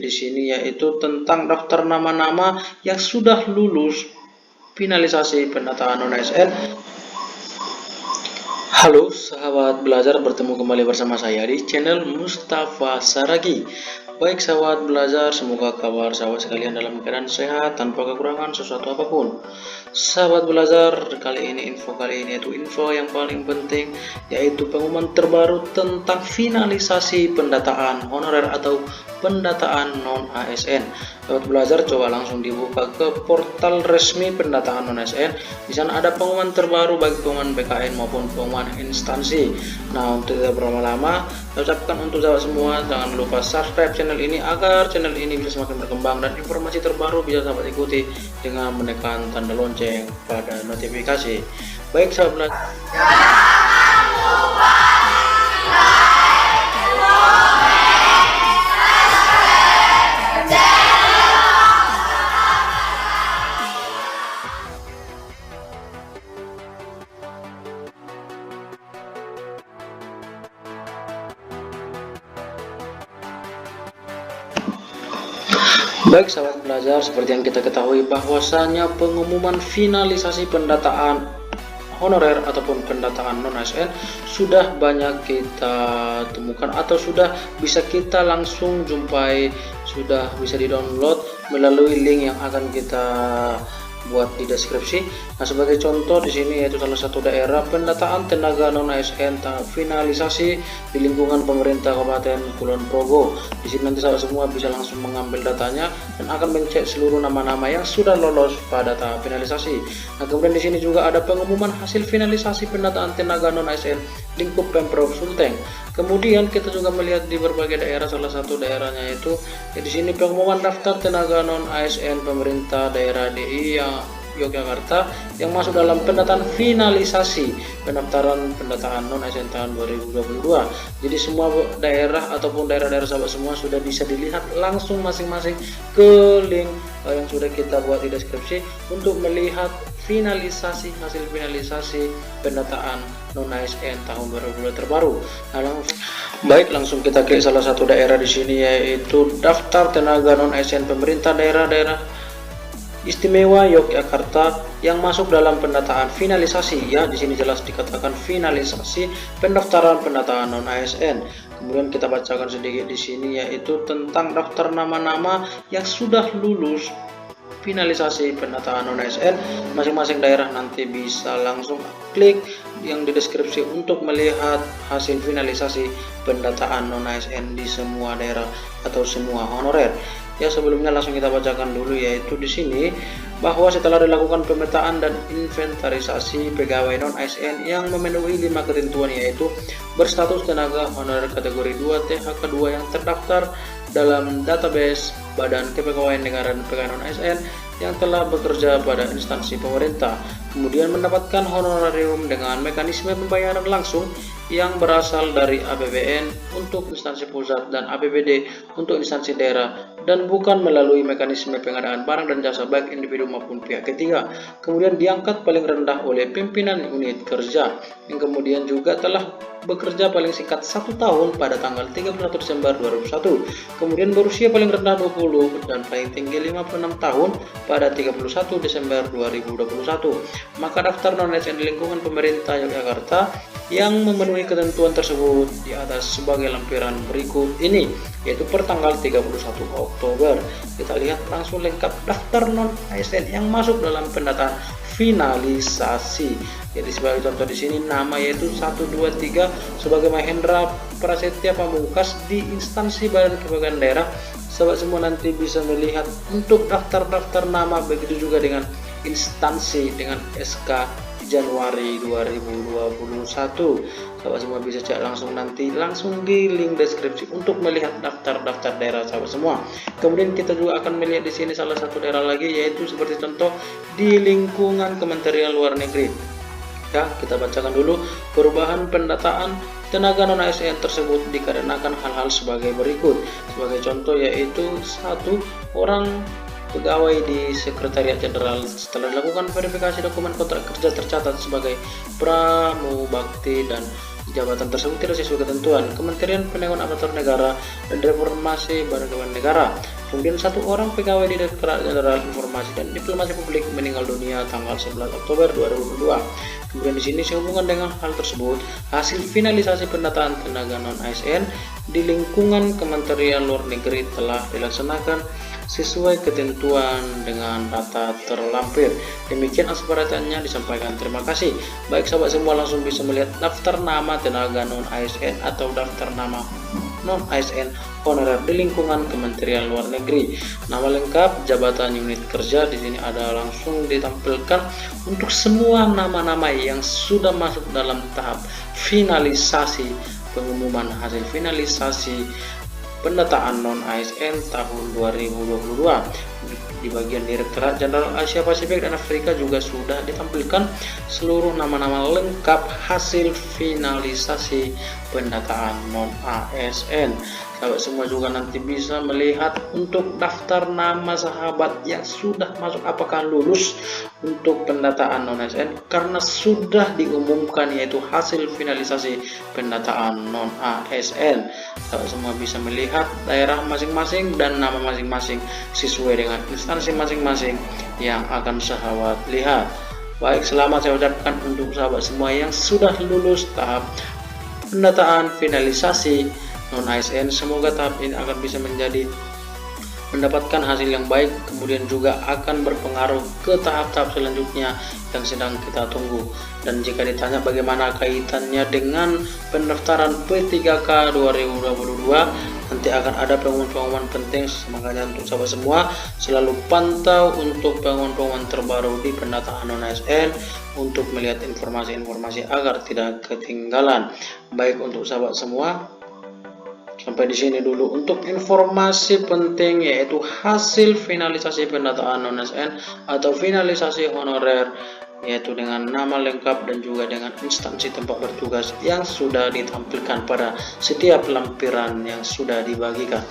di sini yaitu tentang daftar nama-nama yang sudah lulus finalisasi pendataan non-ASN. Halo sahabat belajar, bertemu kembali bersama saya di channel Mustafa Saragi. Baik sahabat belajar, semoga kabar sahabat sekalian dalam keadaan sehat tanpa kekurangan sesuatu apapun. Sahabat belajar, kali ini yaitu info yang paling penting, yaitu pengumuman terbaru tentang finalisasi pendataan honorer atau pendataan non-ASN. Sahabat belajar, coba langsung dibuka ke portal resmi pendataan non-ASN. Di sana ada pengumuman terbaru baik pengumuman BKN maupun pengumuman instansi. Nah, untuk tidak berlama-lama, saya ucapkan untuk sahabat semua jangan lupa subscribe channel ini agar channel ini bisa semakin berkembang dan informasi terbaru bisa sahabat ikuti dengan menekan tanda lonceng pada notifikasi. Baik sahabat belajar. Baik sahabat belajar, seperti yang kita ketahui bahwasanya pengumuman finalisasi pendataan honorer ataupun pendataan non-ASN sudah banyak kita temukan atau sudah bisa kita langsung jumpai, sudah bisa di-download melalui link yang akan kita buat di deskripsi. Nah, sebagai contoh di sini yaitu salah satu daerah pendataan tenaga non-ASN tahap finalisasi di lingkungan pemerintah Kabupaten Kulon Progo. Di sini nanti sahabat semua bisa langsung mengambil datanya dan akan mencek seluruh nama-nama yang sudah lolos pada tahap finalisasi. Nah, kemudian di sini juga ada pengumuman hasil finalisasi pendataan tenaga non-ASN lingkup Pemprov Sulteng. Kemudian kita juga melihat di berbagai daerah, salah satu daerahnya itu di sini pengumuman daftar tenaga non-ASN pemerintah daerah DI yang Yogyakarta yang masuk dalam pendataan finalisasi pendaftaran pendataan non-ASN tahun 2022. Jadi semua daerah ataupun daerah-daerah sahabat semua sudah bisa dilihat langsung masing-masing ke link yang sudah kita buat di deskripsi untuk melihat hasil finalisasi pendataan non-ASN tahun 2022 terbaru. Nah, langsung kita klik salah satu daerah di sini yaitu daftar tenaga non-ASN pemerintah daerah-daerah Istimewa Yogyakarta yang masuk dalam pendataan finalisasi. Ya, di sini jelas dikatakan finalisasi pendaftaran pendataan non-ASN. Kemudian kita bacakan sedikit di sini yaitu tentang daftar nama-nama yang sudah lulus finalisasi pendataan non-ASN. Masing-masing daerah nanti bisa langsung klik yang di deskripsi untuk melihat hasil finalisasi pendataan non-ASN di semua daerah atau semua honorer. Ya, sebelumnya langsung kita bacakan dulu yaitu di sini bahwa setelah dilakukan pemetaan dan inventarisasi pegawai non-ASN yang memenuhi 5 ketentuan yaitu berstatus tenaga honorer kategori 2 THK 2 yang terdaftar dalam database Badan Kepegawaian Negara dan Pegawai non-ASN yang telah bekerja pada instansi pemerintah, kemudian mendapatkan honorarium dengan mekanisme pembayaran langsung yang berasal dari APBN untuk instansi pusat dan APBD untuk instansi daerah dan bukan melalui mekanisme pengadaan barang dan jasa baik individu maupun pihak ketiga. Kemudian diangkat paling rendah oleh pimpinan unit kerja yang kemudian juga telah bekerja paling singkat 1 tahun pada tanggal 31 Desember 2001, kemudian berusia paling rendah 20 dan paling tinggi 56 tahun pada 31 Desember 2021. Maka daftar non-ASN di lingkungan pemerintah Yogyakarta yang memenuhi ketentuan tersebut di atas sebagai lampiran berikut ini, yaitu per tanggal 31 Oktober. Kita lihat langsung lengkap daftar non-ASN yang masuk dalam pendataan finalisasi. Jadi sebagai contoh di sini nama yaitu 123 sebagai Mahendra Prasetya Pamungkas di instansi Badan Kepegawaian Daerah. Sahabat semua nanti bisa melihat untuk daftar nama, begitu juga dengan instansi dengan SK Januari 2021. Sahabat semua bisa cek langsung nanti langsung di link deskripsi untuk melihat daftar daerah sahabat semua. Kemudian kita juga akan melihat di sini salah satu daerah lagi yaitu seperti contoh di lingkungan Kementerian Luar Negeri. Ya, kita bacakan dulu perubahan pendataan tenaga non-ASN tersebut dikarenakan hal-hal sebagai berikut. Sebagai contoh yaitu 1 orang pegawai di Sekretariat Jenderal setelah dilakukan verifikasi dokumen kontrak kerja tercatat sebagai pramubakti dan jabatan tersebut tidak sesuai ketentuan Kementerian Penanaman Aparatur Negara dan Reformasi Badan Kepegawaian Negara. Kemudian 1 orang pegawai Direktorat Jenderal Informasi dan Diplomasi Publik meninggal dunia tanggal 11 Oktober 2022. Kemudian di sini sehubungan dengan hal tersebut, hasil finalisasi pendataan tenaga non-ASN di lingkungan Kementerian Luar Negeri telah dilaksanakan sesuai ketentuan dengan data terlampir. Demikian aspirasinya disampaikan. Terima kasih. Baik sahabat semua, langsung bisa melihat daftar nama tenaga non-ASN atau daftar nama non-ASN honorer di lingkungan Kementerian Luar Negeri. Nama lengkap, jabatan, unit kerja di sini ada langsung ditampilkan untuk semua nama-nama yang sudah masuk dalam tahap finalisasi pengumuman hasil finalisasi pendataan non-ASN tahun 2022. Di bagian Direktorat Jenderal Asia Pasifik dan Afrika juga sudah ditampilkan seluruh nama-nama lengkap hasil finalisasi pendataan non-ASN. Sahabat semua juga nanti bisa melihat untuk daftar nama sahabat yang sudah masuk apakah lulus untuk pendataan non-ASN karena sudah diumumkan yaitu hasil finalisasi pendataan non-ASN. Sahabat semua bisa melihat daerah masing-masing dan nama masing-masing sesuai dengan instansi masing-masing yang akan sahabat lihat. Baik, selamat saya ucapkan untuk sahabat semua yang sudah lulus tahap pendataan finalisasi non-ASN. Semoga tahap ini akan bisa mendapatkan hasil yang baik, kemudian juga akan berpengaruh ke tahap-tahap selanjutnya yang sedang kita tunggu. Dan jika ditanya bagaimana kaitannya dengan pendaftaran P3K 2022, nanti akan ada pengumuman-pengumuman penting. Makanya untuk sahabat semua selalu pantau untuk pengumuman terbaru di pendataan non-ASN untuk melihat informasi-informasi agar tidak ketinggalan. Baik untuk sahabat semua, sampai di sini dulu untuk informasi penting yaitu hasil finalisasi pendataan non-ASN atau finalisasi honorer, yaitu dengan nama lengkap dan juga dengan instansi tempat bertugas yang sudah ditampilkan pada setiap lampiran yang sudah dibagikan.